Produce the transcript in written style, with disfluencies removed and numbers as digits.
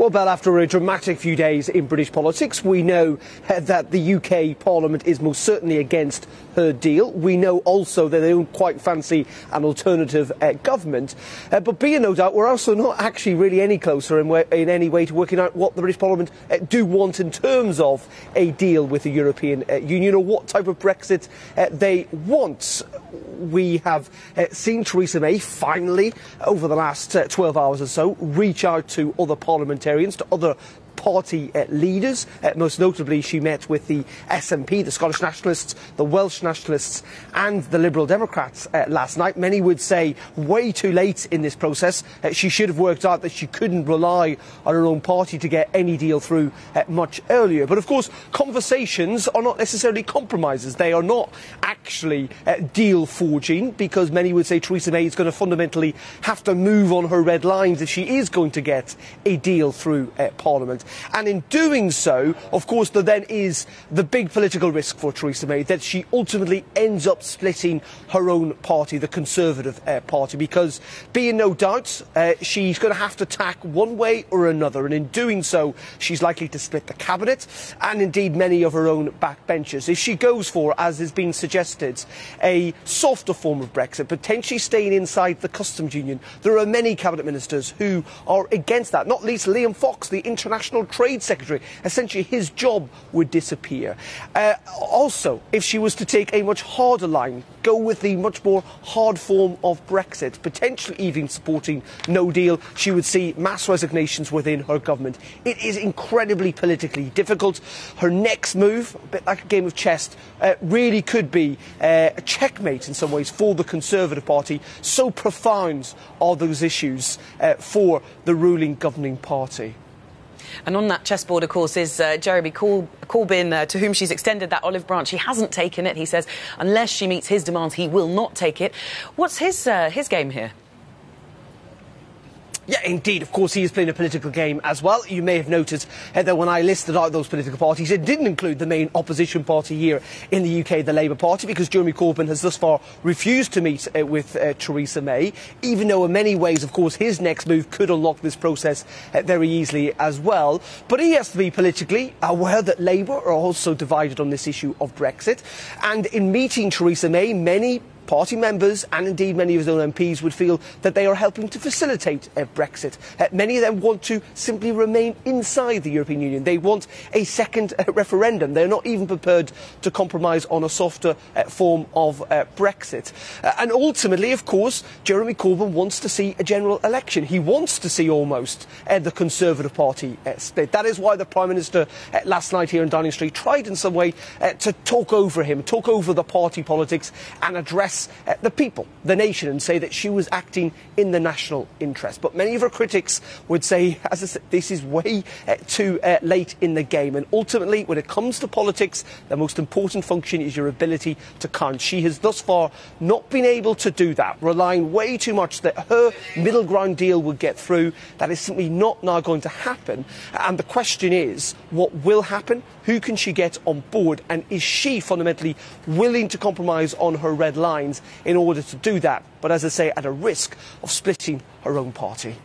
Well, Belle, after a dramatic few days in British politics, we know that the UK Parliament is most certainly against her deal. We know also that they don't quite fancy an alternative government. But be in no doubt, we're also not actually really any closer in any way to working out what the British Parliament do want in terms of a deal with the European Union, or what type of Brexit they want. We have seen Theresa May finally, over the last 12 hours or so, reach out to other parliamentarians, to other party leaders. Most notably, she met with the SNP, the Scottish Nationalists, the Welsh Nationalists and the Liberal Democrats last night. Many would say way too late in this process. She should have worked out that she couldn't rely on her own party to get any deal through much earlier. But of course, conversations are not necessarily compromises. They are not actually deal forging, because many would say Theresa May is going to fundamentally have to move on her red lines if she is going to get a deal through Parliament. And in doing so, of course, there then is the big political risk for Theresa May that she ultimately ends up splitting her own party, the Conservative Party, because, be in no doubt, she's going to have to tack one way or another, and in doing so, she's likely to split the cabinet and indeed many of her own backbenchers. If she goes for, as has been suggested, a softer form of Brexit, potentially staying inside the customs union, there are many cabinet ministers who are against that, not least Liam Fox, the International Trade Secretary. Essentially, his job would disappear. Also, if she was to take a much harder line, go with the much more hard form of Brexit, potentially even supporting no deal, she would see mass resignations within her government. It is incredibly politically difficult. Her next move, a bit like a game of chess, really could be a checkmate in some ways for the Conservative Party. So profound are those issues for the ruling governing party. And on that chessboard, of course, is Jeremy Corbyn, to whom she's extended that olive branch. He hasn't taken it. He says unless she meets his demands, he will not take it. What's his game here? Yeah, indeed. Of course, he is playing a political game as well. You may have noted that when I listed out those political parties, it didn't include the main opposition party here in the UK, the Labour Party, because Jeremy Corbyn has thus far refused to meet with Theresa May, even though in many ways, of course, his next move could unlock this process very easily as well. But he has to be politically aware that Labour are also divided on this issue of Brexit. And in meeting Theresa May, many party members and indeed many of his own MPs would feel that they are helping to facilitate Brexit. Many of them want to simply remain inside the European Union. They want a second referendum. They're not even prepared to compromise on a softer form of Brexit. And ultimately, of course, Jeremy Corbyn wants to see a general election. He wants to see almost the Conservative Party split. That is why the Prime Minister last night here in Downing Street tried in some way to talk over him, talk over the party politics and address the people, the nation, and say that she was acting in the national interest. But many of her critics would say, as I said, this is way too late in the game. And ultimately, when it comes to politics, the most important function is your ability to count. She has thus far not been able to do that, relying way too much that her middle ground deal would get through. That is simply not now going to happen. And the question is, what will happen? Who can she get on board? And is she fundamentally willing to compromise on her red lines in order to do that? But as I say, at a risk of splitting her own party.